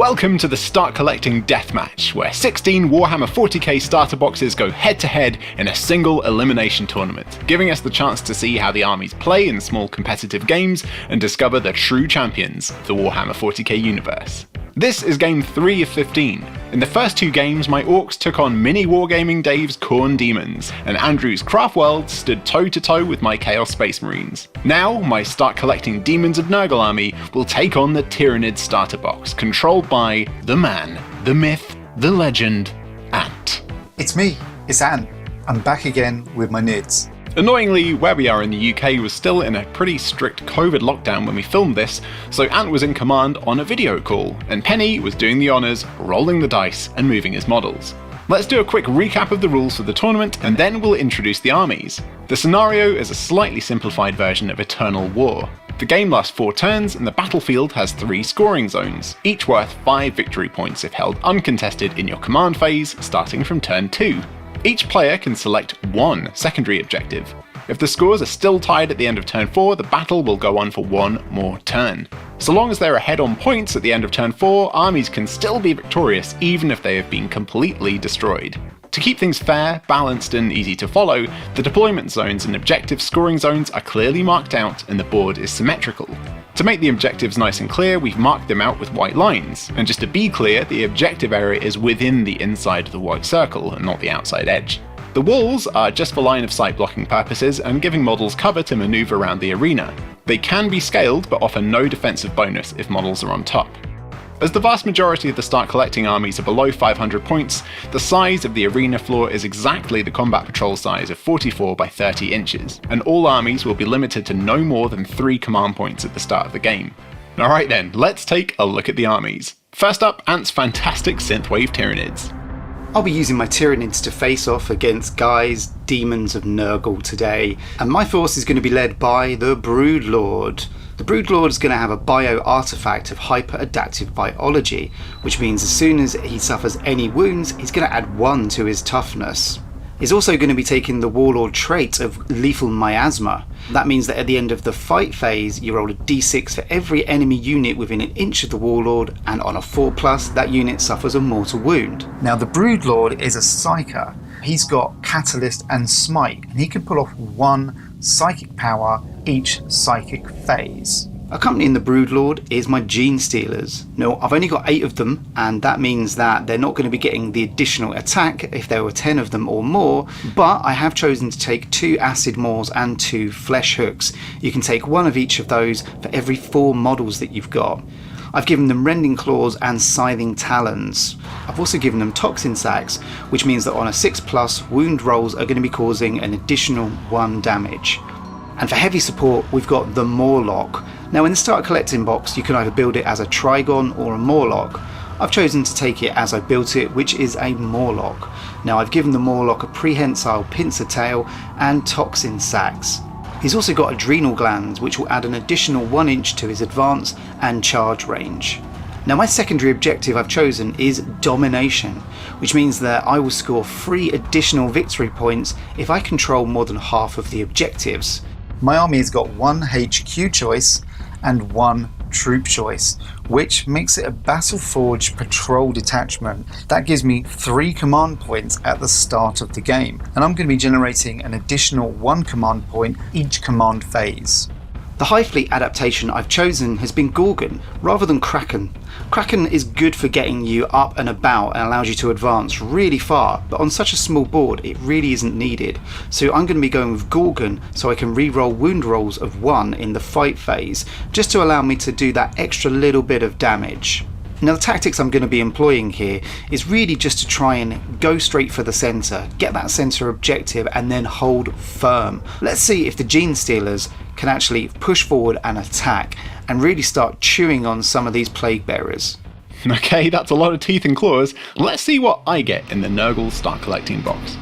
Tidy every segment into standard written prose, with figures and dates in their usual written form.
Welcome to the Start Collecting Deathmatch, where 16 Warhammer 40k starter boxes go head to head in a single elimination tournament, giving us the chance to see how the armies play in small competitive games and discover the true champions of the Warhammer 40k universe. This is game 3 of 15. In the first two games, my orcs took on Mini Wargaming Dave's Khorne Demons, and Andrew's Craft World stood toe to toe with my Chaos Space Marines. Now, my Start Collecting Daemons of Nurgle army will take on the Tyranids starter box, controlled by the man, the myth, the legend, Ant. It's me, it's Ant. I'm back again with my nids. Annoyingly, where we are in the UK was still in a pretty strict COVID lockdown when we filmed this, so Ant was in command on a video call, and Penny was doing the honours, rolling the dice and moving his models. Let's do a quick recap of the rules for the tournament, and then we'll introduce the armies. The scenario is a slightly simplified version of Eternal War. The game lasts 4 turns, and the battlefield has 3 scoring zones, each worth 5 victory points if held uncontested in your command phase, starting from turn 2. Each player can select one secondary objective. If the scores are still tied at the end of turn 4, the battle will go on for one more turn. So long as they're ahead on points at the end of turn 4, armies can still be victorious even if they have been completely destroyed. To keep things fair, balanced and easy to follow, the deployment zones and objective scoring zones are clearly marked out and the board is symmetrical. To make the objectives nice and clear, we've marked them out with white lines, and just to be clear, the objective area is within the inside of the white circle and not the outside edge. The walls are just for line of sight blocking purposes and giving models cover to manoeuvre around the arena. They can be scaled but offer no defensive bonus if models are on top. As the vast majority of the Start Collecting armies are below 500 points, the size of the arena floor is exactly the combat patrol size of 44 by 30 inches, and all armies will be limited to no more than 3 command points at the start of the game. Alright then, let's take a look at the armies. First up, Ant's fantastic Synthwave Tyranids. I'll be using my Tyranids to face off against Guy's Daemons of Nurgle today, and my force is going to be led by the Broodlord. The Broodlord is going to have a bio artifact of hyper-adaptive biology, which means as soon as he suffers any wounds, he's going to add 1 to his toughness. He's also going to be taking the Warlord trait of lethal miasma. That means that at the end of the fight phase, you roll a d6 for every enemy unit within an inch of the Warlord, and on a 4+, that unit suffers a mortal wound. Now the Broodlord is a Psyker. He's got Catalyst and Smite, and he can pull off 1 psychic power each psychic phase. Accompanying the Broodlord is my Genestealers. Now, I've only got 8 of them, and that means that they're not going to be getting the additional attack if there were 10 of them or more, but I have chosen to take 2 Acid Maws and 2 Flesh Hooks. You can take 1 of each of those for every 4 models that you've got. I've given them Rending Claws and Scything Talons. I've also given them Toxin Sacks, which means that on a 6+, wound rolls are going to be causing an additional 1 damage. And for heavy support, we've got the Mawloc. Now in the Start Collecting box, you can either build it as a Trigon or a Mawloc. I've chosen to take it as I built it, which is a Mawloc. Now I've given the Mawloc a prehensile pincer tail and Toxin Sacks. He's also got adrenal glands, which will add an additional 1 inch to his advance and charge range. Now my secondary objective I've chosen is Domination, which means that I will score 3 additional victory points if I control more than half of the objectives. My army has got 1 HQ choice and 1 troop choice, which makes it a Battleforged patrol detachment. That gives me 3 command points at the start of the game, and I'm going to be generating an additional 1 command point each command phase. The Hive Fleet adaptation I've chosen has been Gorgon rather than Kraken. Kraken is good for getting you up and about and allows you to advance really far, but on such a small board it really isn't needed. So I'm going to be going with Gorgon so I can re-roll wound rolls of 1 in the fight phase, just to allow me to do that extra little bit of damage. Now the tactics I'm going to be employing here is really just to try and go straight for the centre, get that centre objective and then hold firm. Let's see if the Genestealers can actually push forward and attack and really start chewing on some of these Plaguebearers. Okay, that's a lot of teeth and claws. Let's see what I get in the Nurgle Start Collecting box.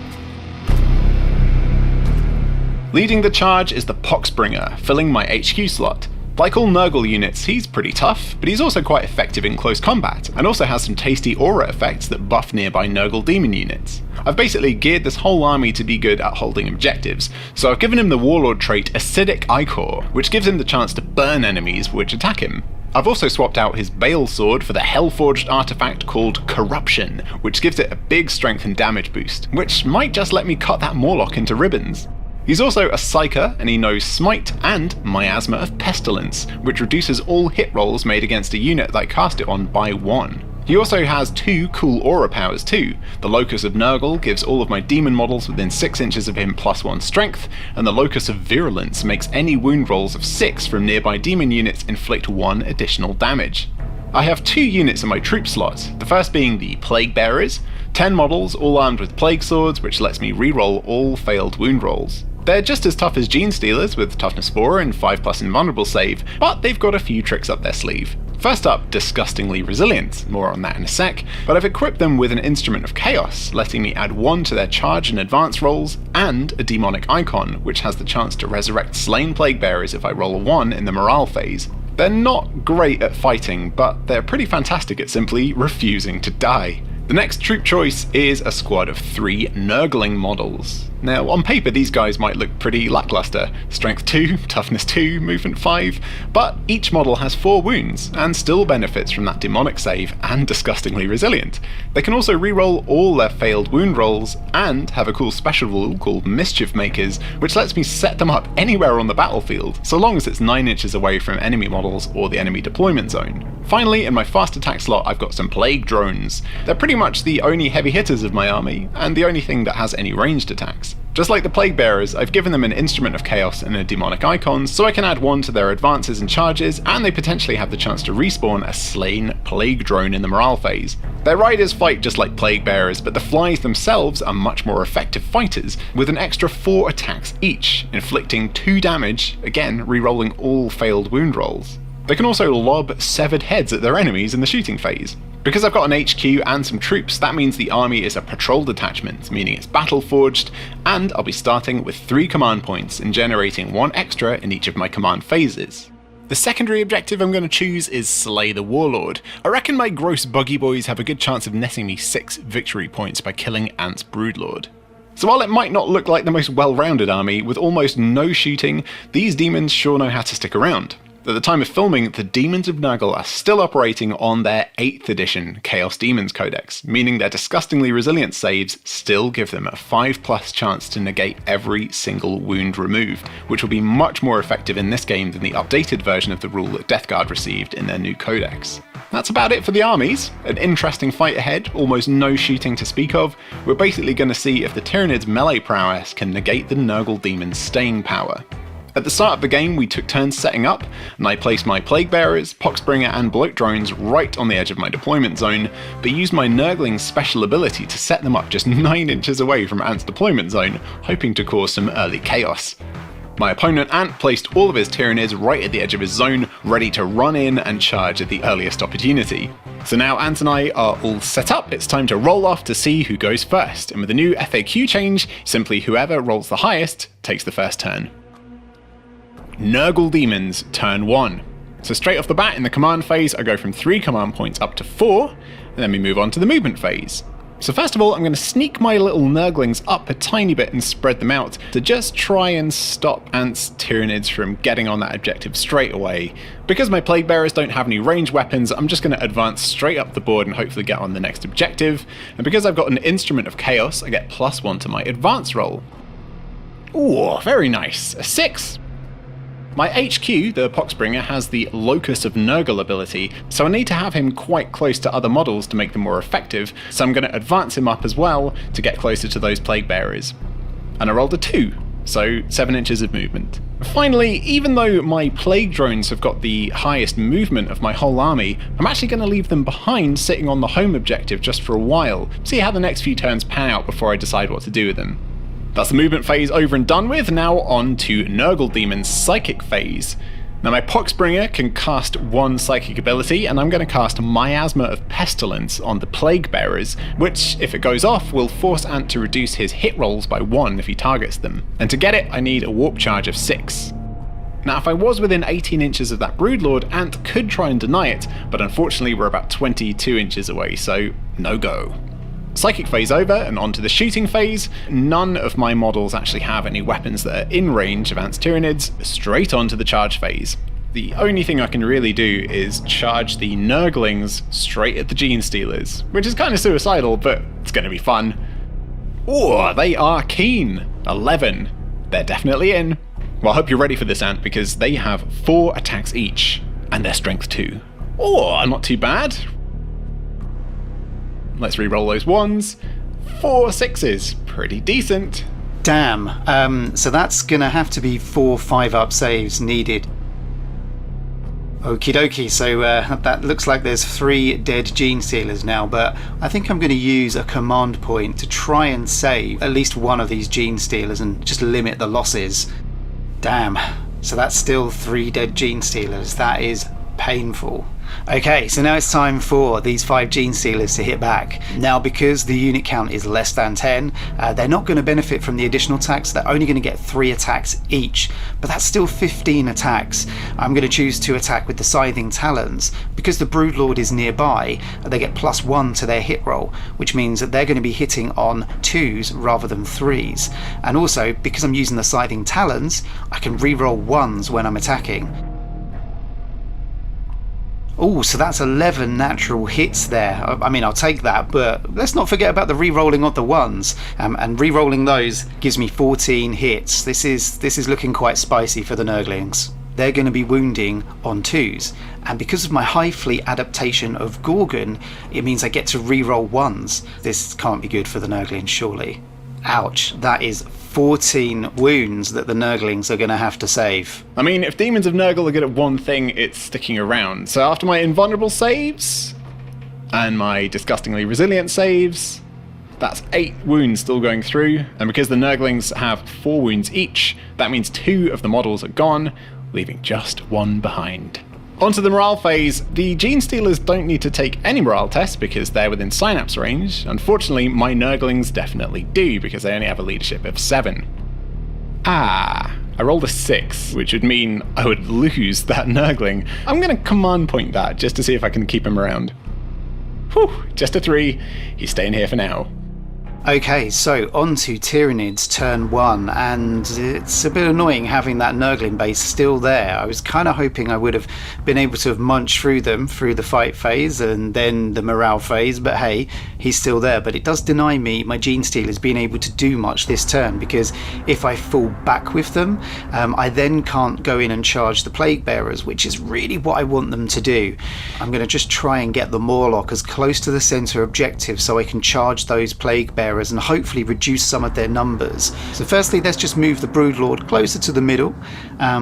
Leading the charge is the Poxbringer, filling my HQ slot. Like all Nurgle units, he's pretty tough, but he's also quite effective in close combat, and also has some tasty aura effects that buff nearby Nurgle Demon units. I've basically geared this whole army to be good at holding objectives, so I've given him the Warlord trait Acidic Ichor, which gives him the chance to burn enemies which attack him. I've also swapped out his Bale Sword for the Hellforged artifact called Corruption, which gives it a big strength and damage boost, which might just let me cut that Mawloc into ribbons. He's also a Psyker, and he knows Smite and Miasma of Pestilence, which reduces all hit rolls made against a unit that I cast it on by 1. He also has 2 cool aura powers too. The Locus of Nurgle gives all of my demon models within 6 inches of him +1 strength, and the Locus of Virulence makes any wound rolls of 6 from nearby demon units inflict 1 additional damage. I have 2 units in my troop slot, the first being the Plaguebearers, 10 models all armed with Plague Swords, which lets me reroll all failed wound rolls. They're just as tough as Genestealers with toughness 4 and 5+ invulnerable save, but they've got a few tricks up their sleeve. First up, disgustingly resilient, more on that in a sec, but I've equipped them with an Instrument of Chaos, letting me add 1 to their charge and advance rolls, and a Daemonic icon, which has the chance to resurrect slain Plaguebearers if I roll a 1 in the morale phase. They're not great at fighting, but they're pretty fantastic at simply refusing to die. The next troop choice is a squad of 3 Nurgling models. Now, on paper these guys might look pretty lackluster, strength 2, toughness 2, movement 5, but each model has 4 wounds, and still benefits from that demonic save and disgustingly resilient. They can also reroll all their failed wound rolls, and have a cool special rule called Mischief Makers, which lets me set them up anywhere on the battlefield, so long as it's 9 inches away from enemy models or the enemy deployment zone. Finally, in my fast attack slot I've got some Plague Drones. They're pretty much the only heavy hitters of my army, and the only thing that has any ranged attacks. Just like the Plaguebearers, I've given them an Instrument of Chaos and a Demonic icon, so I can add 1 to their advances and charges, and they potentially have the chance to respawn a slain Plague Drone in the morale phase. Their riders fight just like Plaguebearers, but the flies themselves are much more effective fighters, with an extra 4 attacks each, inflicting 2 damage, again rerolling all failed wound rolls. They can also lob severed heads at their enemies in the shooting phase. Because I've got an HQ and some troops, that means the army is a patrol detachment, meaning it's battle forged, and I'll be starting with 3 command points and generating 1 extra in each of my command phases. The secondary objective I'm going to choose is Slay the Warlord. I reckon my gross buggy boys have a good chance of netting me 6 victory points by killing Ant's Broodlord. So while it might not look like the most well-rounded army, with almost no shooting, these demons sure know how to stick around. At the time of filming, the Daemons of Nurgle are still operating on their 8th edition Chaos Demons Codex, meaning their disgustingly resilient saves still give them a 5+ chance to negate every single wound removed, which will be much more effective in this game than the updated version of the rule that Death Guard received in their new codex. That's about it for the armies. An interesting fight ahead, almost no shooting to speak of. We're basically going to see if the Tyranids' melee prowess can negate the Nurgle Demons' staying power. At the start of the game we took turns setting up, and I placed my Plaguebearers, Poxbringer and Bloat Drones right on the edge of my deployment zone, but used my Nurgling's special ability to set them up just 9 inches away from Ant's deployment zone, hoping to cause some early chaos. My opponent Ant placed all of his Tyranids right at the edge of his zone, ready to run in and charge at the earliest opportunity. So now Ant and I are all set up, it's time to roll off to see who goes first, and with the new FAQ change, simply whoever rolls the highest takes the first turn. Nurgle Demons, turn 1. So straight off the bat in the command phase I go from 3 command points up to 4, and then we move on to the movement phase. So first of all I'm going to sneak my little Nurglings up a tiny bit and spread them out to just try and stop Ant's Tyranids from getting on that objective straight away. Because my Plaguebearers don't have any ranged weapons, I'm just going to advance straight up the board and hopefully get on the next objective, and because I've got an Instrument of Chaos I get +1 to my advance roll. Ooh, very nice, a 6! My HQ, the Poxbringer, has the Locus of Nurgle ability, so I need to have him quite close to other models to make them more effective, so I'm going to advance him up as well to get closer to those Plaguebearers. And I rolled a 2, so 7 inches of movement. Finally, even though my Plague Drones have got the highest movement of my whole army, I'm actually going to leave them behind sitting on the home objective just for a while, see how the next few turns pan out before I decide what to do with them. That's the movement phase over and done with, now on to Nurgle Demon's Psychic phase. Now my Poxbringer can cast 1 psychic ability, and I'm going to cast Miasma of Pestilence on the Plaguebearers, which, if it goes off, will force Ant to reduce his hit rolls by 1 if he targets them. And to get it, I need a warp charge of 6. Now if I was within 18 inches of that Broodlord, Ant could try and deny it, but unfortunately we're about 22 inches away, so no go. Psychic phase over, and on to the shooting phase. None of my models actually have any weapons that are in range of Ant's Tyranids, straight on to the charge phase. the only thing I can really do is charge the Nurglings straight at the Genestealers, which is kind of suicidal, but it's going to be fun. Oh, they are keen. 11. They're definitely in. Well, I hope you're ready for this, Ant, because they have 4 attacks each, and their strength 2. Oh, not too bad. Let's re-roll those 1s. 4 6s. Pretty decent. Damn. So that's going to have to be 4 5-up saves needed. Okie dokie, so that looks like there's 3 dead Genestealers now, but I think I'm going to use a command point to try and save at least one of these Genestealers and just limit the losses. Damn. So that's still 3 dead Genestealers. That is painful. Okay, so now it's time for these 5 Genestealers to hit back. Now, because the unit count is less than 10, they're not going to benefit from the additional attacks. They're only going to get 3 attacks each, but that's still 15 attacks. I'm going to choose to attack with the Scything Talons. Because the Broodlord is nearby, they get +1 to their hit roll, which means that they're going to be hitting on 2s rather than 3s. And also, because I'm using the Scything Talons, I can re-roll 1s when I'm attacking. Oh, so that's 11 natural hits there. I mean, I'll take that, but let's not forget about the re-rolling of the 1s. And re-rolling those gives me 14 hits. This is looking quite spicy for the Nurglings. They're going to be wounding on 2s. And because of my Hive Fleet adaptation of Gorgon, it means I get to re-roll 1s. This can't be good for the Nurglings, surely. Ouch, that is 14 wounds that the Nurglings are going to have to save. I mean, if Daemons of Nurgle are good at one thing, it's sticking around. So after my invulnerable saves, and my disgustingly resilient saves, that's 8 wounds still going through. And because the Nurglings have 4 wounds each, that means 2 of the models are gone, leaving just 1 behind. Onto the morale phase. The Genestealers don't need to take any morale tests because they're within synapse range. Unfortunately, my Nurglings definitely do because they only have a leadership of 7. I rolled a 6, which would mean I would lose that Nurgling. I'm going to command point that just to see if I can keep him around. Whew, just a 3. He's staying here for now. Okay, so on to Tyranids turn 1, and it's a bit annoying having that Nurgling base still there. I was kind of hoping I would have been able to have munched through them through the fight phase and then the morale phase, but hey, he's still there. But it does deny me, my Genestealers, being able to do much this turn, because if I fall back with them, I then can't go in and charge the Plaguebearers, which is really what I want them to do. I'm going to just try and get the Mawloc as close to the centre objective so I can charge those Plaguebearers and hopefully reduce some of their numbers. So firstly, let's just move the Broodlord closer to the middle,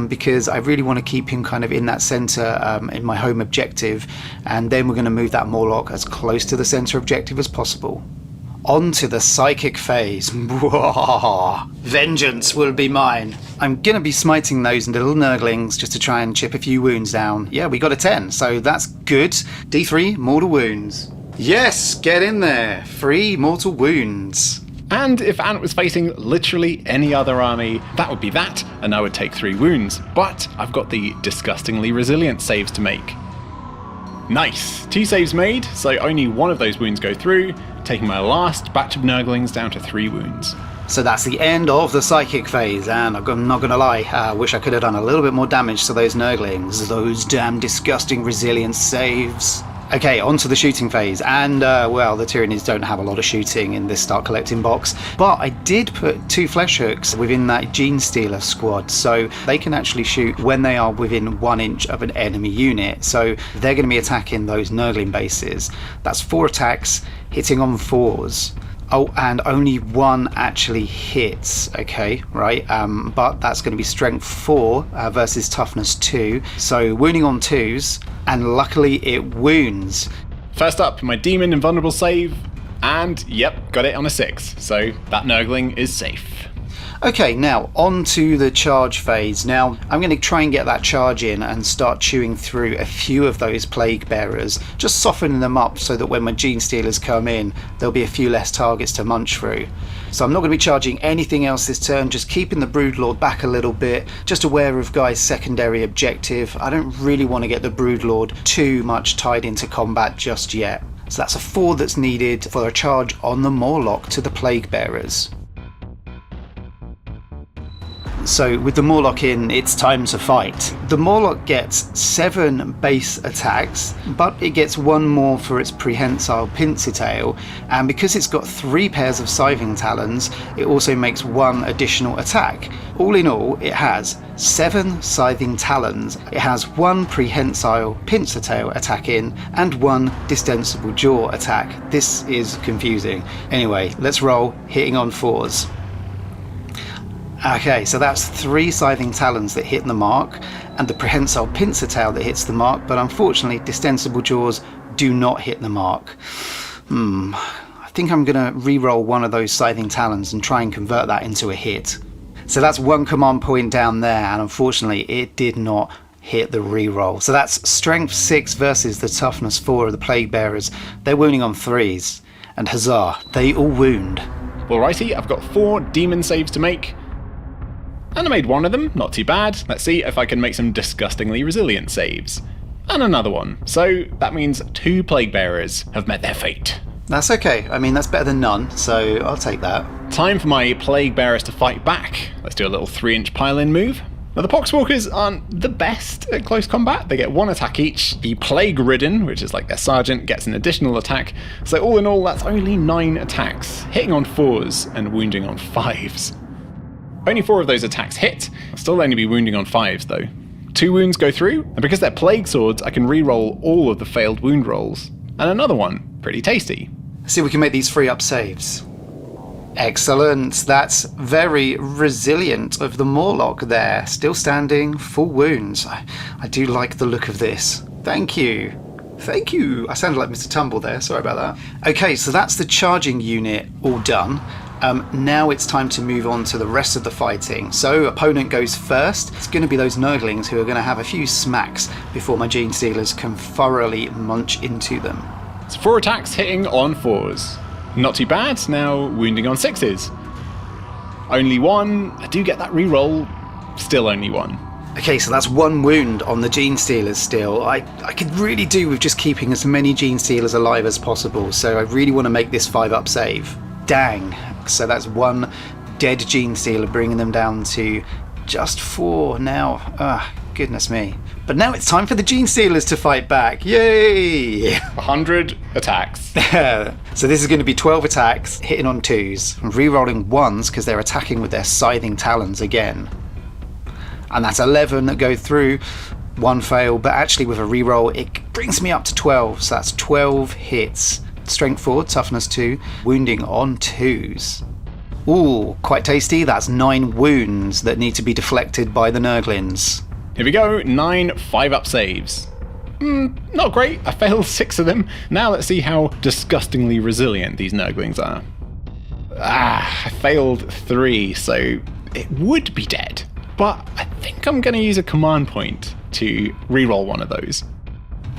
because I really want to keep him kind of in that centre in my home objective, and then we're going to move that Mawloc as close to the centre objective as possible. On to the psychic phase. Vengeance will be mine. I'm going to be smiting those little Nurglings just to try and chip a few wounds down. Yeah, we got a 10, so that's good. D3 mortal wounds. Yes, get in there. 3 mortal wounds. And if Ant was facing literally any other army, that would be that, and I would take 3 wounds. But I've got the disgustingly resilient saves to make. Nice! 2 saves made, so only 1 of those wounds go through, taking my last batch of Nurglings down to 3 wounds. So that's the end of the psychic phase, and I'm not gonna lie, I wish I could have done a little bit more damage to those Nurglings. Those damn disgusting resilience saves. Okay, on to the shooting phase, and well, the Tyranids don't have a lot of shooting in this start collecting box, but I did put 2 flesh hooks within that Genestealer squad, so they can actually shoot when they are within 1 inch of an enemy unit, so they're going to be attacking those Nurgling bases. That's 4 attacks, hitting on 4s. Oh, and only 1 actually hits, okay, right, but that's going to be strength 4 versus toughness 2, so wounding on 2s, and luckily it wounds. First up, my demon invulnerable save, and yep, got it on a 6, so that Nurgling is safe. Okay, now on to the charge phase. Now I'm going to try and get that charge in and start chewing through a few of those Plaguebearers, just softening them up so that when my Genestealers come in, there'll be a few less targets to munch through. So I'm not going to be charging anything else this turn, just keeping the Broodlord back a little bit, just aware of Guy's secondary objective. I don't really want to get the Broodlord too much tied into combat just yet. So that's a 4 that's needed for a charge on the Mawloc to the Plaguebearers. So with the Mawloc in, it's time to fight. The Mawloc gets 7 base attacks, but it gets 1 more for its prehensile pincer tail, and because it's got 3 pairs of scything talons, it also makes 1 additional attack. All in all, it has 7 scything talons, it has 1 prehensile pincer tail attack in, and 1 distensible jaw attack. This is confusing. Anyway, let's roll, hitting on 4s. Okay, so that's 3 scything talons that hit the mark, and the prehensile pincer tail that hits the mark, but unfortunately distensible jaws do not hit the mark. I think I'm going to re-roll one of those scything talons and try and convert that into a hit. So that's 1 command point down there, and unfortunately it did not hit the re-roll. So that's strength 6 versus the toughness 4 of the Plaguebearers. They're wounding on 3s, and huzzah, they all wound. Alrighty, I've got 4 demon saves to make. And I made 1 of them, not too bad. Let's see if I can make some disgustingly resilient saves. And another one. So that means 2 Plaguebearers have met their fate. That's okay. I mean, that's better than none, so I'll take that. Time for my Plaguebearers to fight back. Let's do a little 3-inch pile-in move. Now the Poxwalkers aren't the best at close combat. They get 1 attack each. The Plague-Ridden, which is like their sergeant, gets an additional attack. So all in all, that's only 9 attacks, hitting on 4s and wounding on 5s. Only 4 of those attacks hit. I'll still only be wounding on 5s though. 2 wounds go through, and because they're plague swords, I can re-roll all of the failed wound rolls. And another one. Pretty tasty. See if we can make these free up saves. Excellent. That's very resilient of the Mawloc there. Still standing, full wounds. I do like the look of this. Thank you. Thank you. I sounded like Mr. Tumble there. Sorry about that. Okay, so that's the charging unit all done. Now it's time to move on to the rest of the fighting. So opponent goes first. It's going to be those Nurglings who are going to have a few smacks before my Genestealers can thoroughly munch into them. So 4 attacks hitting on 4s. Not too bad, now wounding on 6s. Only 1, I do get that reroll, still only 1. Okay, so that's 1 wound on the Genestealers still. I could really do with just keeping as many Genestealers alive as possible, so I really want to make this 5-up save. Dang. So that's 1 dead Genestealer, bringing them down to just 4 now. Goodness me. But now it's time for the Genestealers to fight back. Yay! 100 attacks. So this is going to be 12 attacks, hitting on 2s, and re-rolling 1s because they're attacking with their scything talons again. And that's 11 that go through, 1 fail, but actually with a re-roll it brings me up to 12, so that's 12 hits. Strength 4, toughness 2, wounding on 2s. Ooh, quite tasty. That's 9 wounds that need to be deflected by the Nurglings. Here we go, 9 5-up saves. Not great, I failed 6 of them. Now let's see how disgustingly resilient these Nurglings are. I failed 3, so it would be dead. But I think I'm going to use a command point to reroll one of those.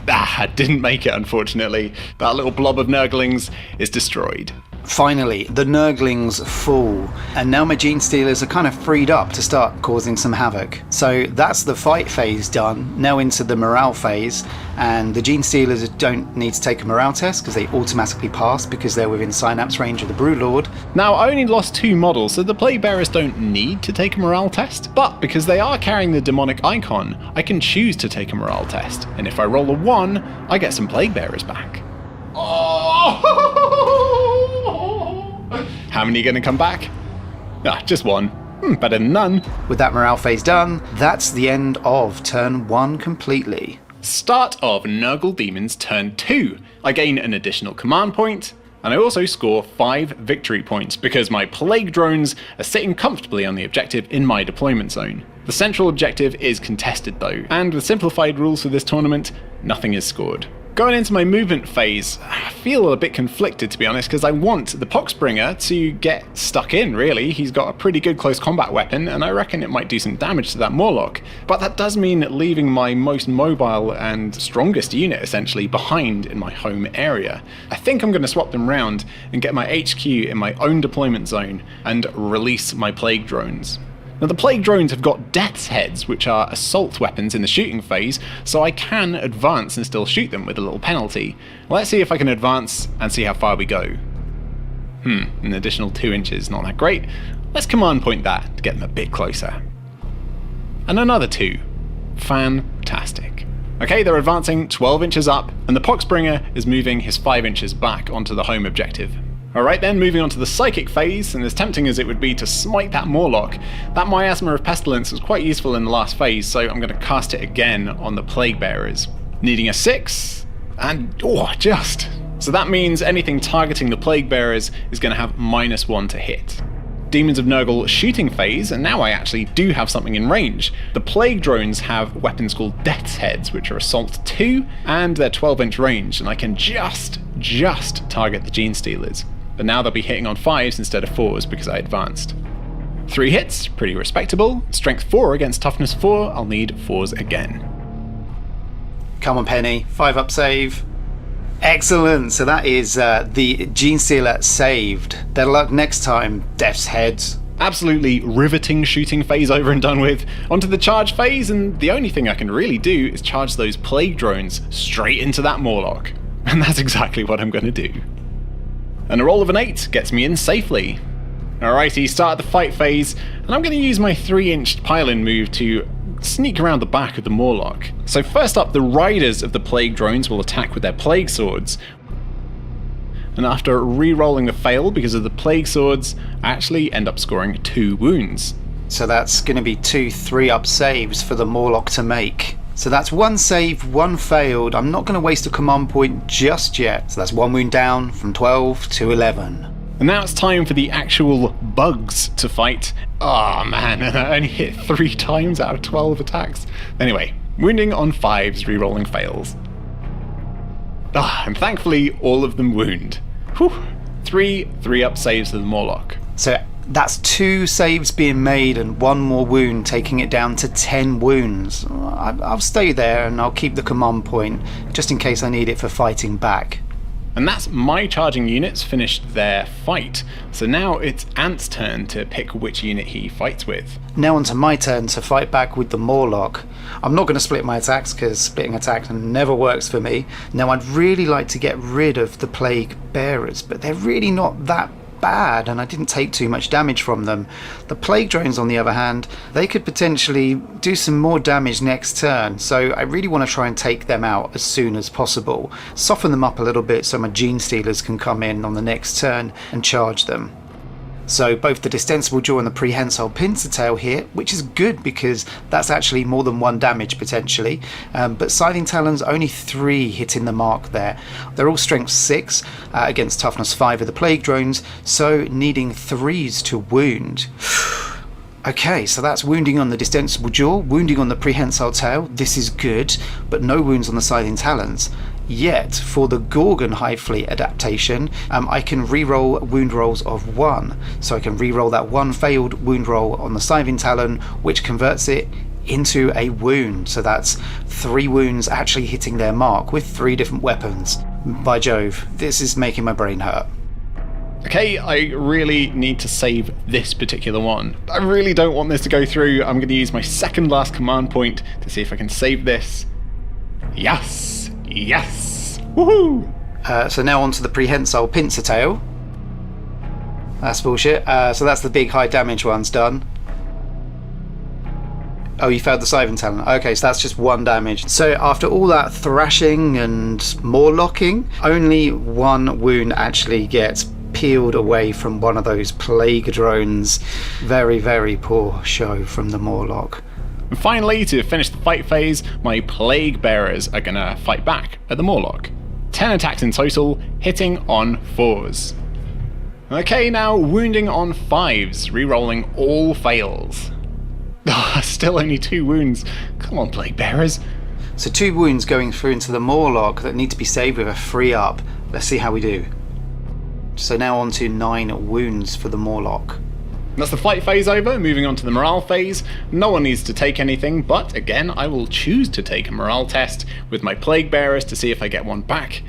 I didn't make it, unfortunately. That little blob of Nurglings is destroyed. Finally, the Nurglings fall, and now my Genestealers are kind of freed up to start causing some havoc. So that's the fight phase done, now into the morale phase, and the Genestealers don't need to take a morale test because they automatically pass because they're within synapse range of the Broodlord. Now, I only lost 2 models, so the Plaguebearers don't need to take a morale test, but because they are carrying the demonic icon, I can choose to take a morale test, and if I roll a 1, I get some Plaguebearers back. How many are going to come back? Just 1. Better than none. With that morale phase done, that's the end of turn 1 completely. Start of Nurgle Daemons turn 2. I gain an additional command point, and I also score 5 victory points because my plague drones are sitting comfortably on the objective in my deployment zone. The central objective is contested though, and with simplified rules for this tournament, nothing is scored. Going into my movement phase, I feel a bit conflicted to be honest, because I want the Poxbringer to get stuck in really. He's got a pretty good close combat weapon, and I reckon it might do some damage to that Mawloc. But that does mean leaving my most mobile and strongest unit essentially behind in my home area. I think I'm going to swap them round and get my HQ in my own deployment zone and release my plague drones. Now the plague drones have got death's heads, which are assault weapons in the shooting phase, so I can advance and still shoot them with a little penalty. Let's see if I can advance and see how far we go. An additional 2 inches, not that great. Let's command point that to get them a bit closer. and another 2. Fantastic. Okay, they're advancing 12 inches up, and the Poxbringer is moving his 5 inches back onto the home objective. Alright then, moving on to the Psychic phase, and as tempting as it would be to smite that Mawloc, that Miasma of Pestilence was quite useful in the last phase, so I'm going to cast it again on the Plaguebearers. Needing a 6, and just. So that means anything targeting the Plaguebearers is going to have -1 to hit. Demons of Nurgle shooting phase, and now I actually do have something in range. The Plague Drones have weapons called Death's Heads, which are Assault 2, and they're 12-inch range, and I can just target the Genestealers. But now they'll be hitting on 5s instead of 4s because I advanced. 3 hits, pretty respectable. Strength 4 against Toughness 4, I'll need 4s again. Come on, Penny. 5 up save. Excellent. So that is the Genestealer saved. Better luck next time, Death's Heads. Absolutely riveting shooting phase over and done with. Onto the charge phase, and the only thing I can really do is charge those Plague Drones straight into that Mawloc. And that's exactly what I'm going to do. And a roll of an 8 gets me in safely. Alrighty, start the fight phase, and I'm going to use my 3-inch pylon move to sneak around the back of the Mawloc. So first up, the riders of the Plague Drones will attack with their Plague Swords. And after re-rolling a fail because of the Plague Swords, I actually end up scoring 2 wounds. So that's going to be 2 3-up saves for the Mawloc to make. So that's 1 save, 1 failed. I'm not going to waste a command point just yet. So that's 1 wound down from 12 to 11. And now it's time for the actual bugs to fight. Oh man, I only hit 3 times out of 12 attacks. Anyway, wounding on 5s, re-rolling fails. And thankfully all of them wound. Whew. 3 3-up saves to the Mawloc. So that's 2 saves being made and 1 more wound, taking it down to 10 wounds. I'll stay there and I'll keep the command point just in case I need it for fighting back. And that's my charging units finished their fight. So now it's Ant's turn to pick which unit he fights with. Now onto my turn to fight back with the Mawloc. I'm not going to split my attacks because splitting attacks never works for me. Now I'd really like to get rid of the Plaguebearers, but they're really not that bad and I didn't take too much damage from them. The Plague Drones, on the other hand, they could potentially do some more damage next turn, so I really want to try and take them out as soon as possible. Soften them up a little bit so my Genestealers can come in on the next turn and charge them. So both the Distensible Jaw and the Prehensile Pincer Tail here, which is good because that's actually more than 1 damage potentially, but Scything Talons only 3 hitting the mark there. They're all strength 6 against toughness 5 of the Plague Drones, so needing 3s to wound. Okay, so that's wounding on the Distensible Jaw, wounding on the Prehensile Tail. This is good, but no wounds on the Scything Talons. Yet, for the Gorgon Hive Fleet adaptation, I can re-roll wound rolls of 1. So I can re-roll that 1 failed wound roll on the Scything Talon, which converts it into a wound. So that's 3 wounds actually hitting their mark with 3 different weapons. By Jove, this is making my brain hurt. Okay, I really need to save this particular one. I really don't want this to go through. I'm going to use my second last command point to see if I can save this. Yes! Yes! Woohoo! So now onto the Prehensile Pincer Tail. That's bullshit. So that's the big high damage one's done. Oh, you failed the Scything Talon. Okay, so that's just 1 damage. So after all that thrashing and Mawlocking, only 1 wound actually gets peeled away from one of those Plague Drones. Very, very poor show from the Mawloc. And finally, to finish the fight phase, my Plaguebearers are going to fight back at the Mawloc. 10 attacks in total, hitting on 4s. Okay, now wounding on 5s, re-rolling all fails. Still only 2 wounds. Come on, Plaguebearers. So 2 wounds going through into the Mawloc that need to be saved with a 3-up. Let's see how we do. So now on to 9 wounds for the Mawloc. That's the fight phase over, moving on to the morale phase. No one needs to take anything, but again, I will choose to take a morale test with my Plaguebearers to see if I get 1 back.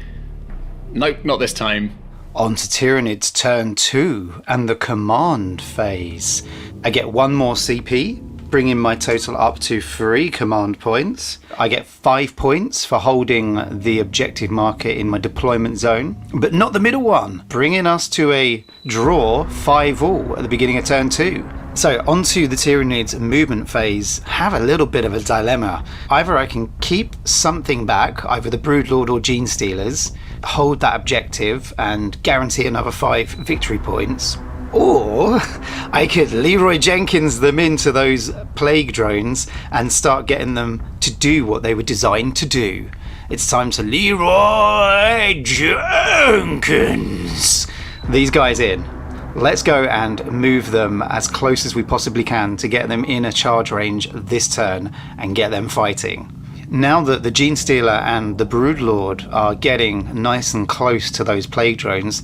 Nope, not this time. On to Tyranids turn 2 and the command phase. I get 1 more CP, bringing my total up to 3 command points. I get 5 points for holding the objective marker in my deployment zone, but not the middle one, bringing us to a draw 5-all at the beginning of turn 2. So onto the Tyranids movement phase, have a little bit of a dilemma. Either I can keep something back, either the Broodlord or Genestealers, hold that objective and guarantee another 5 victory points, or I could Leroy Jenkins them into those plague drones and start getting them to do what they were designed to do. It's time to Leroy Jenkins these guys in. Let's go and move them as close as we possibly can to get them in a charge range this turn and get them fighting. Now that the Genestealer and the Broodlord are getting nice and close to those plague drones,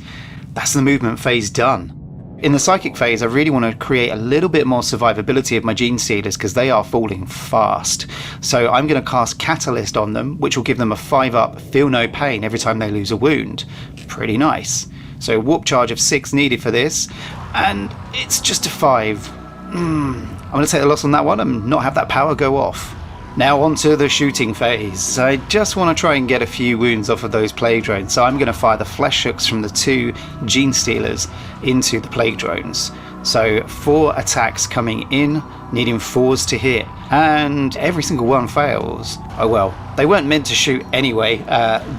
that's the movement phase done. In the psychic phase, I really want to create a little bit more survivability of my Genestealers because they are falling fast. So I'm going to cast Catalyst on them, which will give them a 5-up, feel no pain every time they lose a wound. Pretty nice. So warp charge of 6 needed for this, and it's just a 5. I'm going to take the loss on that one and not have that power go off. Now on to the shooting phase. I just want to try and get a few wounds off of those plague drones, so I'm going to fire the flesh hooks from the 2 Genestealers into the plague drones. So 4 attacks coming in, needing 4s to hit, and every single one fails. Oh well, they weren't meant to shoot anyway,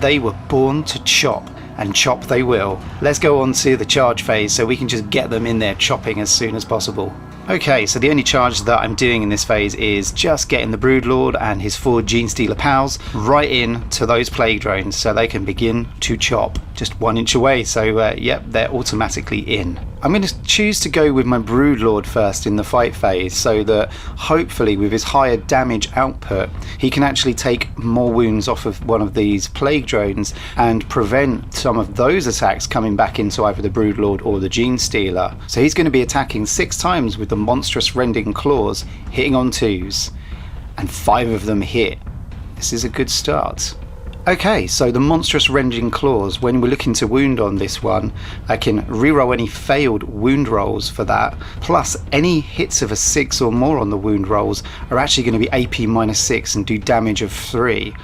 they were born to chop. And chop they will. Let's go on to the charge phase so we can just get them in there chopping as soon as possible. Okay, so the only charge that I'm doing in this phase is just getting the Broodlord and his 4 Genestealer pals right in to those plague drones so they can begin to chop. Just 1 inch away, so yep, they're automatically in. I'm going to choose to go with my Broodlord first in the fight phase so that hopefully with his higher damage output he can actually take more wounds off of one of these plague drones and prevent some of those attacks coming back into either the Broodlord or the Genestealer. So he's going to be attacking 6 times with the monstrous rending claws, hitting on 2s, and 5 of them hit. This is a good start. Okay, so the monstrous rending claws, when we're looking to wound on this one, I can reroll any failed wound rolls for that, plus any hits of a 6 or more on the wound rolls are actually going to be AP -6 and do damage of 3.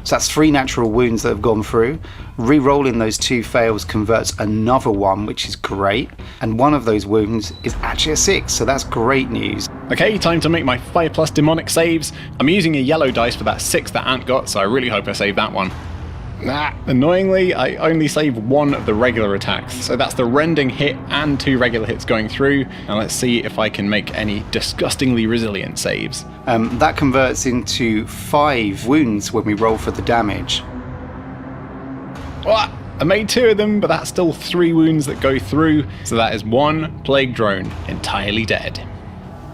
So that's 3 natural wounds that have gone through. Re-rolling those 2 fails converts another 1, which is great. And one of those wounds is actually a 6, so that's great news. Okay, time to make my 5+ demonic saves. I'm using a yellow dice for that 6 that Ant got, so I really hope I save that one. Annoyingly, I only save 1 of the regular attacks, so that's the rending hit and 2 regular hits going through. Now let's see if I can make any disgustingly resilient saves. That converts into 5 wounds when we roll for the damage. What? I made 2 of them, but that's still 3 wounds that go through, so that is 1 plague drone entirely dead.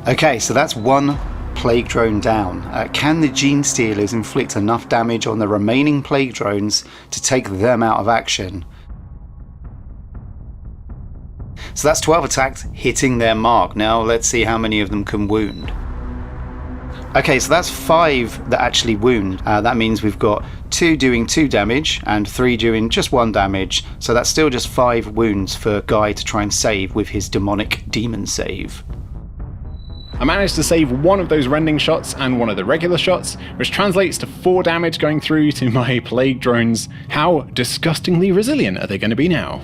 Okay, so that's 1 plague drone down. Can the Genestealers inflict enough damage on the remaining plague drones to take them out of action? So that's 12 attacks hitting their mark. Now let's see how many of them can wound. Okay, so that's 5 that actually wound. That means we've got 2 doing 2 damage and 3 doing just 1 damage. So that's still just 5 wounds for Guy to try and save with his demonic demon save. I managed to save 1 of those rending shots and 1 of the regular shots, which translates to 4 damage going through to my plague drones. How disgustingly resilient are they going to be now?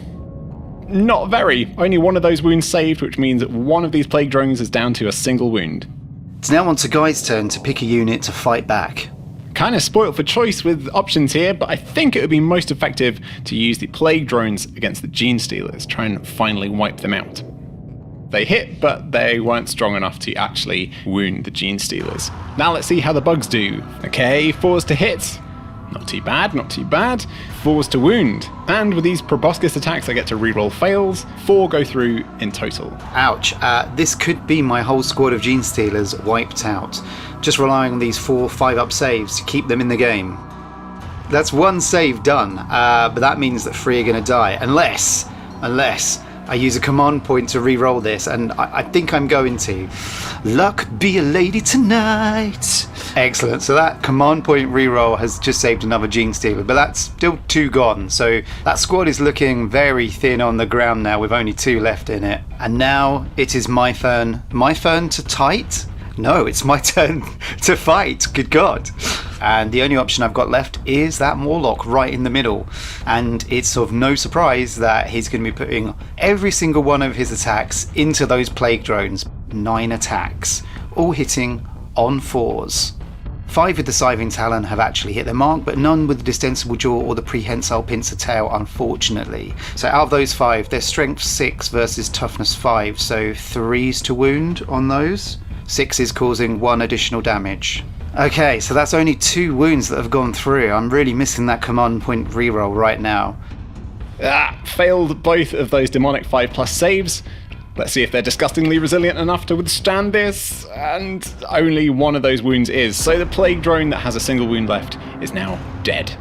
Not very. Only 1 of those wounds saved, which means that 1 of these plague drones is down to a single wound. It's now on to Guy's turn to pick a unit to fight back. Kind of spoilt for choice with options here, but I think it would be most effective to use the plague drones against the Genestealers, try and finally wipe them out. They hit, but they weren't strong enough to actually wound the Genestealers. Now let's see how the bugs do. Okay, 4s to hit. Not too bad, not too bad. 4s to wound. And with these proboscis attacks, I get to reroll fails. 4 go through in total. Ouch. This could be my whole squad of Genestealers wiped out. Just relying on these 4 5-up saves to keep them in the game. That's 1 save done, but that means that 3 are going to die. Unless I use a command point to re-roll this, and I think I'm going to. Luck be a lady tonight. Excellent. So that command point re-roll has just saved another Genestealer, but that's still 2 gone. So that squad is looking very thin on the ground now with only 2 left in it. And now it is my turn. My turn to tight? No, it's my turn to fight. Good God. And the only option I've got left is that Mawloc right in the middle. And it's of no surprise that he's going to be putting every single one of his attacks into those plague drones. 9 attacks, all hitting on 4s. 5 with the Scything Talon have actually hit their mark, but none with the Distensible Jaw or the Prehensile Pincer Tail, unfortunately. So out of those 5, they're Strength 6 versus Toughness 5, so 3s to wound on those. 6 is causing 1 additional damage. Okay, so that's only 2 wounds that have gone through. I'm really missing that command point reroll right now. Failed both of those demonic 5+ saves. Let's see if they're disgustingly resilient enough to withstand this, and only 1 of those wounds is. So the Plague Drone that has a single wound left is now dead.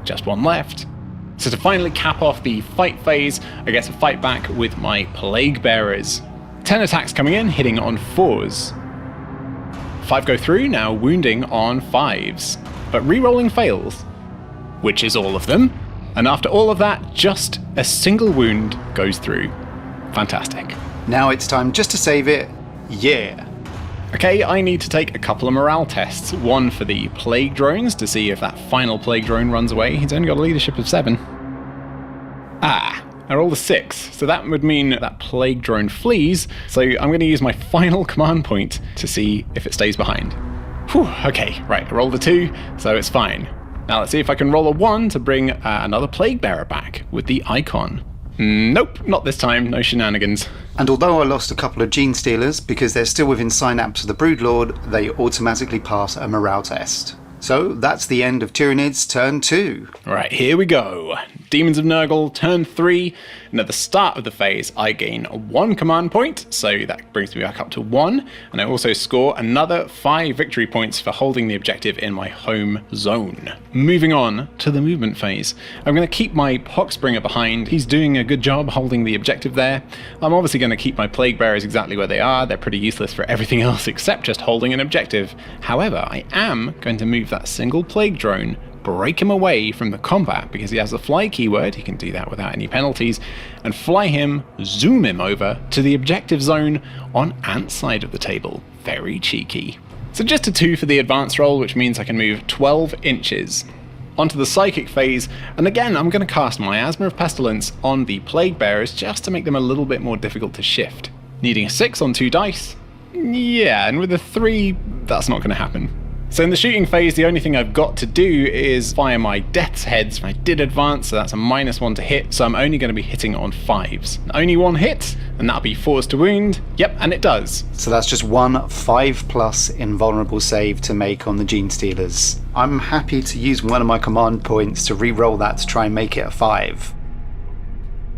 Just 1 left. So to finally cap off the fight phase, I get to fight back with my Plaguebearers. 10 attacks coming in, hitting on 4s. 5 go through, now wounding on 5s. But re-rolling fails, which is all of them. And after all of that, just a single wound goes through. Fantastic. Now it's time just to save it. Yeah. Okay, I need to take a couple of morale tests. One for the Plague Drones to see if that final Plague Drone runs away. He's only got a leadership of 7. I rolled a 6, so that would mean that Plague Drone flees, so I'm going to use my final command point to see if it stays behind. Whew, okay, right, I rolled a 2, so it's fine. Now let's see if I can roll a 1 to bring another Plaguebearer back with the Icon. Nope, not this time, no shenanigans. And although I lost a couple of Genestealers, because they're still within synapse of the Broodlord, they automatically pass a morale test. So that's the end of Tyranids turn 2. Right, here we go. Demons of Nurgle, turn 3, and at the start of the phase I gain 1 command point, so that brings me back up to 1, and I also score another 5 victory points for holding the objective in my home zone. Moving on to the movement phase. I'm going to keep my Poxbringer behind. He's doing a good job holding the objective there. I'm obviously going to keep my Plaguebearers exactly where they are. They're pretty useless for everything else except just holding an objective. However, I am going to move that single Plague Drone, break him away from the combat because he has the fly keyword, he can do that without any penalties, and fly him, zoom him over to the objective zone on Ant's side of the table. Very cheeky. So just a 2 for the advance roll, which means I can move 12 inches. Onto the psychic phase, and again I'm going to cast Miasma of Pestilence on the Plaguebearers just to make them a little bit more difficult to shift. Needing a 6 on 2 dice? Yeah, and with a 3, that's not going to happen. So in the shooting phase, the only thing I've got to do is fire my Death's Heads. I did advance, so that's a -1 to hit, so I'm only going to be hitting on 5s. Only 1 hit, and that'll be 4s to wound. Yep, and it does. So that's just 1 5+ invulnerable save to make on the Genestealers. I'm happy to use one of my command points to re-roll that to try and make it a 5.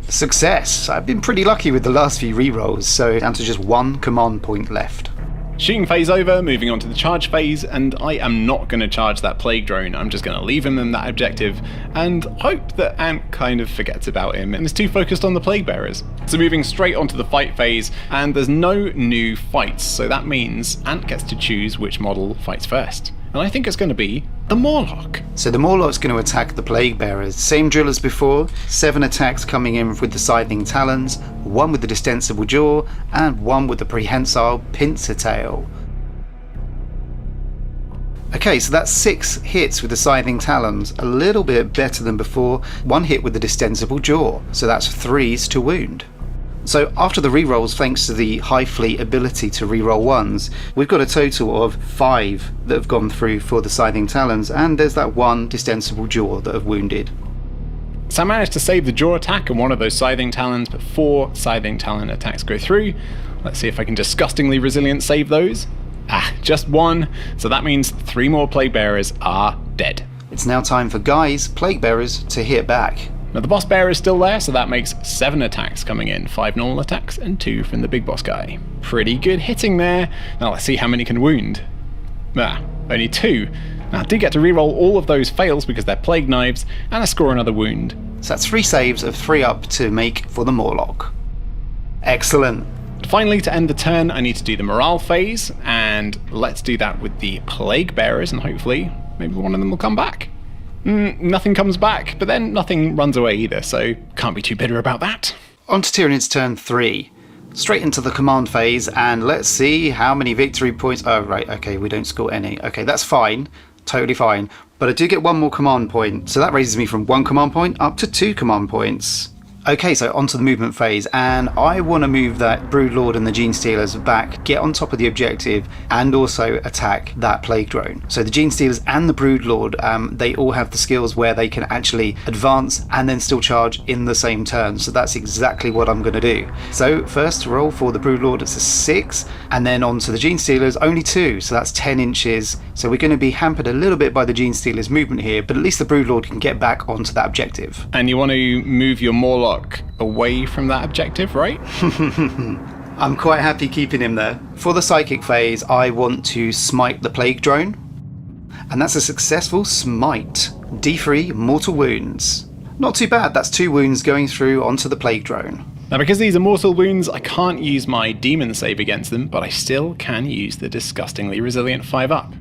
Success! I've been pretty lucky with the last few re-rolls, so down to just 1 command point left. Shooting phase over, moving on to the charge phase, and I am not going to charge that Plague Drone. I'm just going to leave him in that objective and hope that Ant kind of forgets about him and is too focused on the Plaguebearers. So moving straight onto the fight phase, and there's no new fights, so that means Ant gets to choose which model fights first. And I think it's going to be the Mawloc. So the Mawloc's going to attack the Plaguebearers. Same drill as before, 7 attacks coming in with the Scything Talons, 1 with the Distensible Jaw, and 1 with the Prehensile Pincer Tail. Okay, so that's 6 hits with the Scything Talons, a little bit better than before. 1 hit with the Distensible Jaw, so that's 3s to wound. So after the rerolls, thanks to the Hive Fleet ability to reroll 1s, we've got a total of 5 that have gone through for the Scything Talons, and there's that 1 Distensible Jaw that have wounded. So I managed to save the jaw attack on one of those Scything Talons, but 4 Scything Talon attacks go through. Let's see if I can disgustingly resilient save those. Just 1, so that means 3 more Plaguebearers are dead. It's now time for Guy's Plaguebearers to hit back. Now the boss bear is still there, so that makes 7 attacks coming in, 5 normal attacks and 2 from the big boss guy. Pretty good hitting there. Now let's see how many can wound. Only 2. Now I do get to reroll all of those fails because they're plague knives, and I score another wound. So that's 3 saves of 3 up to make for the Mawloc. Excellent. Finally, to end the turn, I need to do the morale phase, and let's do that with the Plaguebearers, and hopefully maybe one of them will come back. Nothing comes back, but then nothing runs away either, so can't be too bitter about that. On to Tyranids turn 3. Straight into the command phase, and let's see how many victory points... Oh, right, okay, we don't score any. Okay, that's fine. Totally fine. But I do get 1 more command point, so that raises me from 1 command point up to 2 command points. Okay, so onto the movement phase, and I want to move that Broodlord and the Genestealers back, get on top of the objective, and also attack that Plague Drone. So the Genestealers and the Broodlord, they all have the skills where they can actually advance and then still charge in the same turn. So that's exactly what I'm going to do. So first roll for the Broodlord, it's a 6, and then onto the Genestealers, only 2, so that's 10 inches. So we're going to be hampered a little bit by the Genestealers' movement here, but at least the Broodlord can get back onto that objective. And you want to move your Mawloc away from that objective, right? I'm quite happy keeping him there. For the psychic phase, I want to smite the Plague Drone, and that's a successful smite. D3 mortal wounds. Not too bad, that's 2 wounds going through onto the Plague Drone. Now, because these are mortal wounds, I can't use my demon save against them, but I still can use the disgustingly resilient 5-up.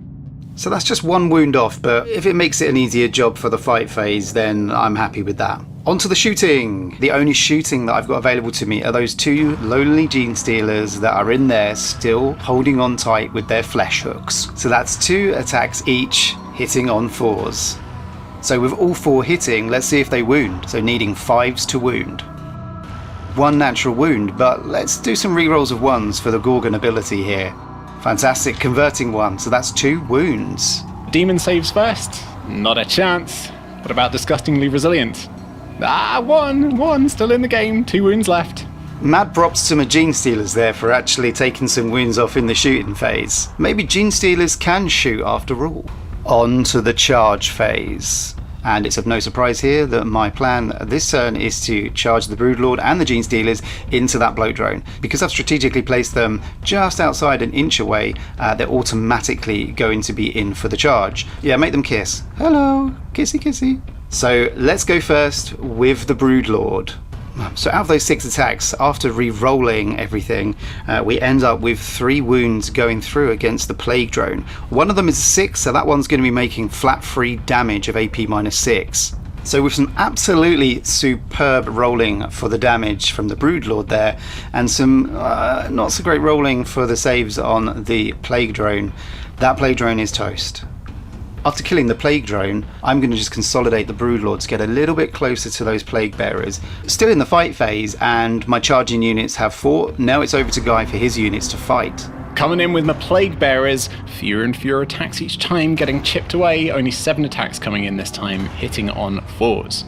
So that's just 1 wound off, but if it makes it an easier job for the fight phase, then I'm happy with that. On to the shooting! The only shooting that I've got available to me are those 2 lonely Genestealers that are in there still holding on tight with their flesh hooks. So that's 2 attacks each, hitting on 4s. So with all 4 hitting, let's see if they wound. So needing 5s to wound. 1 natural wound, but let's do some rerolls of 1s for the Gorgon ability here. Fantastic, converting 1, so that's 2 wounds. Demon saves first? Not a chance. What about disgustingly resilient? 1, still in the game, 2 wounds left. Mad props to my Genestealers there for actually taking some wounds off in the shooting phase. Maybe Genestealers can shoot after all. On to the charge phase. And it's of no surprise here that my plan this turn is to charge the Broodlord and the Genestealers into that bloat drone. Because I've strategically placed them just outside an inch away, they're automatically going to be in for the charge. Yeah, make them kiss. Hello, kissy kissy. So let's go first with the Broodlord. So out of those 6 attacks, after re-rolling everything, we end up with 3 wounds going through against the Plague Drone. One of them is a 6, so that one's going to be making flat 3 damage of AP -6. So with some absolutely superb rolling for the damage from the Broodlord there, and some not so great rolling for the saves on the Plague Drone, that Plague Drone is toast. After killing the Plague Drone, I'm going to just consolidate the Broodlord to get a little bit closer to those Plaguebearers. Still in the fight phase, and my charging units have fought. Now it's over to Guy for his units to fight. Coming in with my Plaguebearers, fewer and fewer attacks each time, getting chipped away. Only 7 attacks coming in this time, hitting on 4s.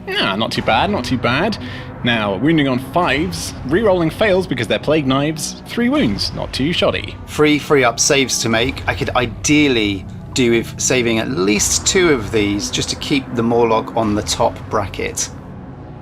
Not too bad, not too bad. Now, wounding on 5s, re-rolling fails because they're Plague Knives. 3 wounds, not too shoddy. 3 free-up saves to make. I could ideally do with saving at least 2 of these just to keep the Mawloc on the top bracket.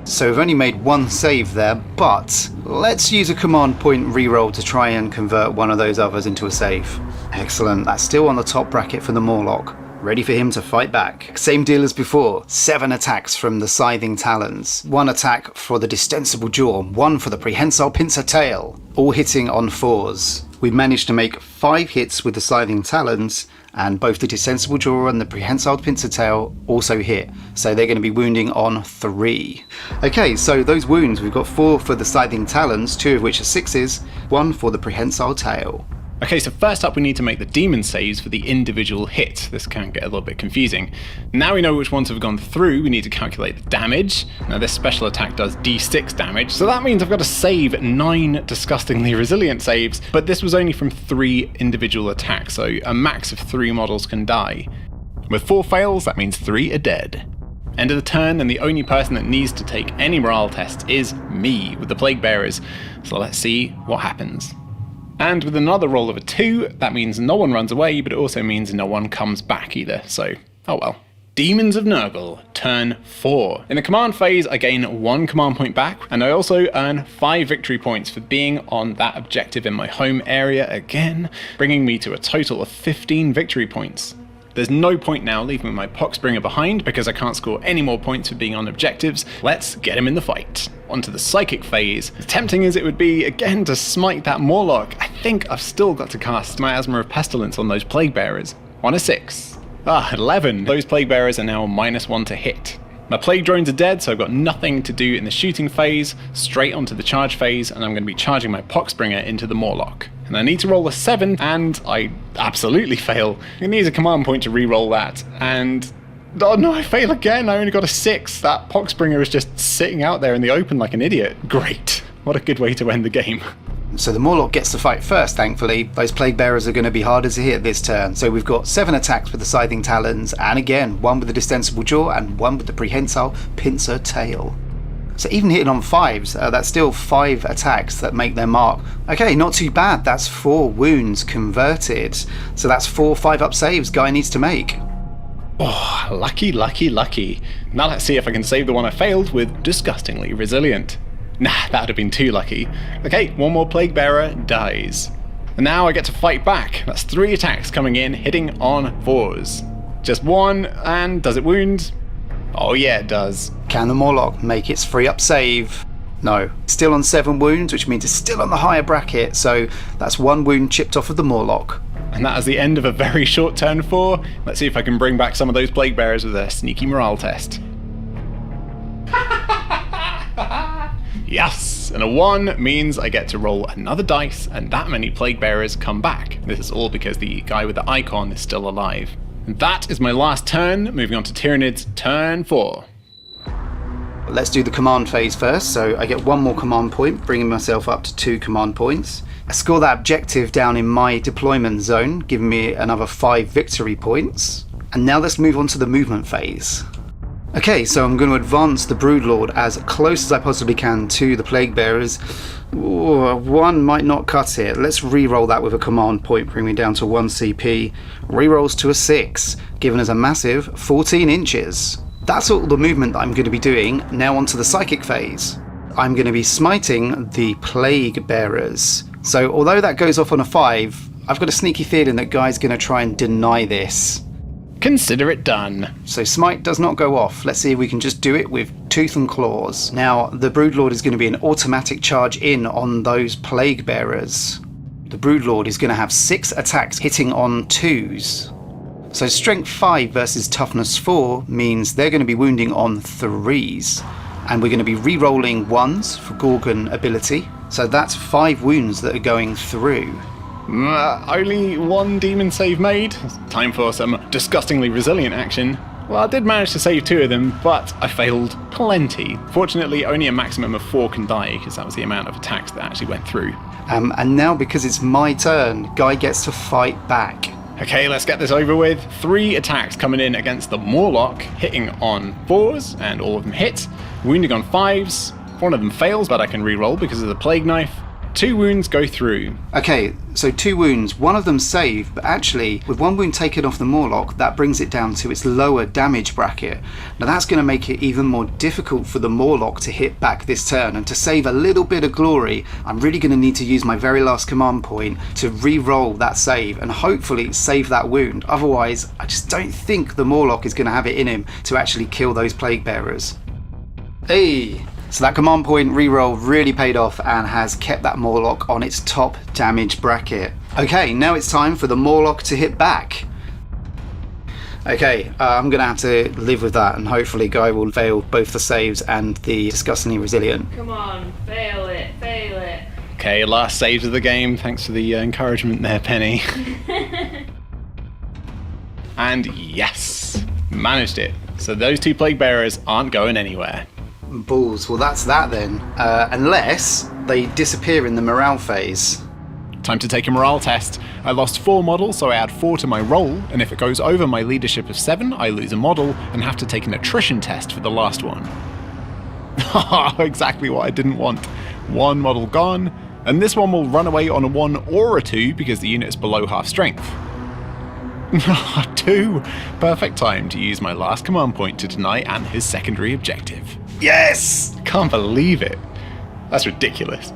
So we've only made 1 save there, but let's use a command point reroll to try and convert one of those others into a save. Excellent, that's still on the top bracket for the Mawloc. Ready for him to fight back. Same deal as before, 7 attacks from the Scything Talons, 1 attack for the Distensible Jaw, 1 for the Prehensile Pincer Tail, all hitting on 4s. We've managed to make 5 hits with the Scything Talons, and both the Distensible Jaw and the Prehensile Pincer Tail also hit, so they're going to be wounding on 3. Okay, so those wounds, we've got 4 for the Scything Talons, 2 of which are 6s, 1 for the Prehensile Tail. Okay, so first up we need to make the demon saves for the individual hit. This can get a little bit confusing. Now we know which ones have gone through, we need to calculate the damage. Now this special attack does D6 damage, so that means I've got to save 9 disgustingly resilient saves, but this was only from 3 individual attacks, so a max of 3 models can die. With 4 fails, that means 3 are dead. End of the turn, and the only person that needs to take any morale tests is me with the Plaguebearers, so let's see what happens. And with another roll of a 2, that means no one runs away, but it also means no one comes back either, so oh well. Daemons of Nurgle, turn 4. In the command phase, I gain 1 command point back, and I also earn 5 victory points for being on that objective in my home area again, bringing me to a total of 15 victory points. There's no point now leaving my Poxbringer behind because I can't score any more points for being on objectives. Let's get him in the fight. Onto the psychic phase. As tempting as it would be, again, to smite that Mawloc, I think I've still got to cast Miasma of Pestilence on those Plaguebearers. 1 a 6. 11. Those Plaguebearers are now -1 to hit. My Plague Drones are dead, so I've got nothing to do in the shooting phase, straight onto the charge phase, and I'm going to be charging my Poxbringer into the Mawloc. And I need to roll a 7, and I absolutely fail. It needs a command point to re-roll that, and Oh no, I fail again. I only got a 6. That Poxbringer is just sitting out there in the open like an idiot. Great. What a good way to end the game. So the Mawloc gets to fight first, thankfully. Those Plaguebearers are going to be harder to hit this turn. So we've got 7 attacks with the Scything Talons, and again, 1 with the Distensible Jaw and 1 with the Prehensile Pincer Tail. So even hitting on 5s, that's still 5 attacks that make their mark. Okay, not too bad. That's 4 wounds converted. So that's 4 5-up saves Guy needs to make. Oh, lucky, lucky, lucky. Now let's see if I can save the one I failed with Disgustingly Resilient. Nah, that would have been too lucky. Okay, 1 more Plaguebearer dies. And now I get to fight back. That's 3 attacks coming in, hitting on 4s. Just 1, and does it wound? Oh yeah, it does. Can the Mawloc make its 3-up save? No. Still on 7 wounds, which means it's still on the higher bracket, so that's 1 wound chipped off of the Mawloc. And that is the end of a very short turn 4. Let's see if I can bring back some of those Plaguebearers with a sneaky morale test. Yes! And a 1 means I get to roll another dice, and that many Plaguebearers come back. This is all because the guy with the icon is still alive. And that is my last turn, moving on to Tyranids, turn 4. Let's do the command phase first. So I get 1 more command point, bringing myself up to 2 command points. I score that objective down in my deployment zone, giving me another 5 victory points. And now let's move on to the movement phase. Okay, so I'm going to advance the Broodlord as close as I possibly can to the Plaguebearers. Ooh, 1 might not cut it. Let's re-roll that with a command point, bring me down to 1 CP. Re-rolls to a 6, giving us a massive 14 inches. That's all the movement that I'm going to be doing. Now onto the psychic phase. I'm going to be smiting the Plaguebearers. So although that goes off on a 5, I've got a sneaky feeling that Guy's going to try and deny this. Consider it done. So Smite does not go off. Let's see if we can just do it with Tooth and Claws. Now, the Broodlord is going to be an automatic charge in on those Plaguebearers. The Broodlord is going to have 6 attacks hitting on 2s. So Strength 5 versus Toughness 4 means they're going to be wounding on 3s. And we're going to be re-rolling 1s for Gorgon ability. So that's 5 wounds that are going through. Only 1 demon save made. Time for some disgustingly resilient action. Well, I did manage to save 2 of them, but I failed plenty. Fortunately, only a maximum of 4 can die, because that was the amount of attacks that actually went through. And now, because it's my turn, Guy gets to fight back. Okay, let's get this over with. 3 attacks coming in against the Mawloc, hitting on 4s, and all of them hit. Wounding on 5s. 1 of them fails, but I can re-roll because of the Plague Knife. 2 wounds go through. Okay, so 2 wounds, 1 of them save, but actually, with 1 wound taken off the Mawloc, that brings it down to its lower damage bracket. Now that's going to make it even more difficult for the Mawloc to hit back this turn, and to save a little bit of glory, I'm really going to need to use my very last command point to re-roll that save, and hopefully save that wound. Otherwise, I just don't think the Mawloc is going to have it in him to actually kill those Plaguebearers. Hey! So that command point reroll really paid off and has kept that Mawloc on its top damage bracket. Okay, now it's time for the Mawloc to hit back. Okay, I'm going to have to live with that, and hopefully Guy will fail both the saves and the disgustingly resilient. Come on, fail it, fail it. Okay, last saves of the game. Thanks for the encouragement there, Penny. And yes, managed it. So those 2 Plaguebearers aren't going anywhere. Balls, well that's that then. Unless they disappear in the morale phase. Time to take a morale test. I lost 4 models, so I add 4 to my roll, and if it goes over my leadership of 7, I lose a model and have to take an attrition test for the last one. Exactly what I didn't want. 1 model gone, and this one will run away on a 1 or a 2 because the unit is below half strength. 2! Perfect time to use my last command point to deny Ant his secondary objective. Yes! Can't believe it. That's ridiculous.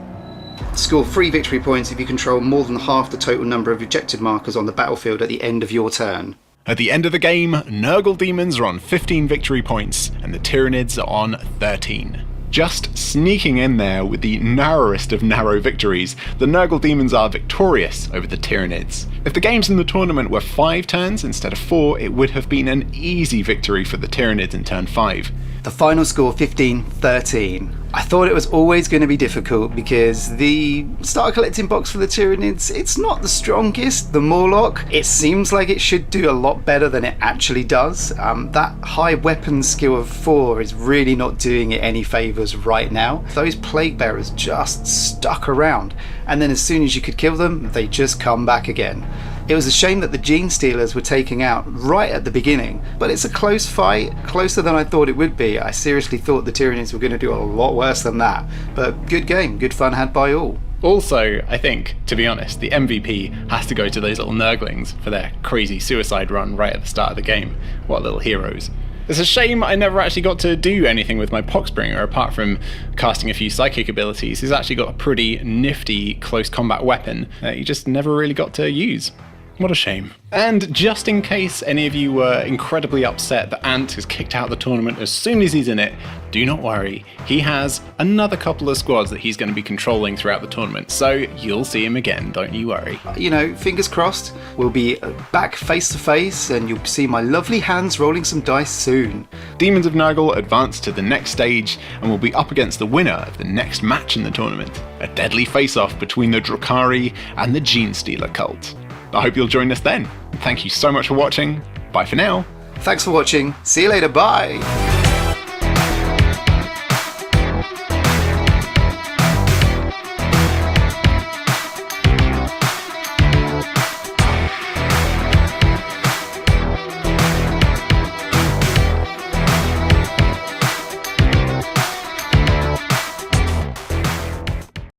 Score 3 victory points if you control more than half the total number of objective markers on the battlefield at the end of your turn. At the end of the game, Nurgle Daemons are on 15 victory points, and the Tyranids are on 13. Just sneaking in there with the narrowest of narrow victories, the Nurgle Daemons are victorious over the Tyranids. If the games in the tournament were 5 turns instead of 4, it would have been an easy victory for the Tyranids in turn 5. The final score 15-13. I thought it was always going to be difficult because the starter collecting box for the Tyranids, it's not the strongest. The Mawloc, it seems like it should do a lot better than it actually does. That high weapon skill of 4 is really not doing it any favours right now. Those Plaguebearers just stuck around, and then as soon as you could kill them, they just come back again. It was a shame that the Genestealers were taken out right at the beginning, but it's a close fight, closer than I thought it would be. I seriously thought the Tyranids were going to do a lot worse than that, but good game, good fun had by all. Also, I think, to be honest, the MVP has to go to those little Nurglings for their crazy suicide run right at the start of the game. What little heroes. It's a shame I never actually got to do anything with my Poxbringer apart from casting a few psychic abilities. He's actually got a pretty nifty close combat weapon that you just never really got to use. What a shame. And just in case any of you were incredibly upset that Ant is kicked out of the tournament as soon as he's in it, do not worry. He has another couple of squads that he's going to be controlling throughout the tournament, so you'll see him again, don't you worry. You know, fingers crossed, we'll be back face to face and you'll see my lovely hands rolling some dice soon. Daemons of Nurgle advance to the next stage and will be up against the winner of the next match in the tournament, a deadly face-off between the Drukhari and the Genestealer cult. I hope you'll join us then. Thank you so much for watching. Bye for now. Thanks for watching. See you later. Bye.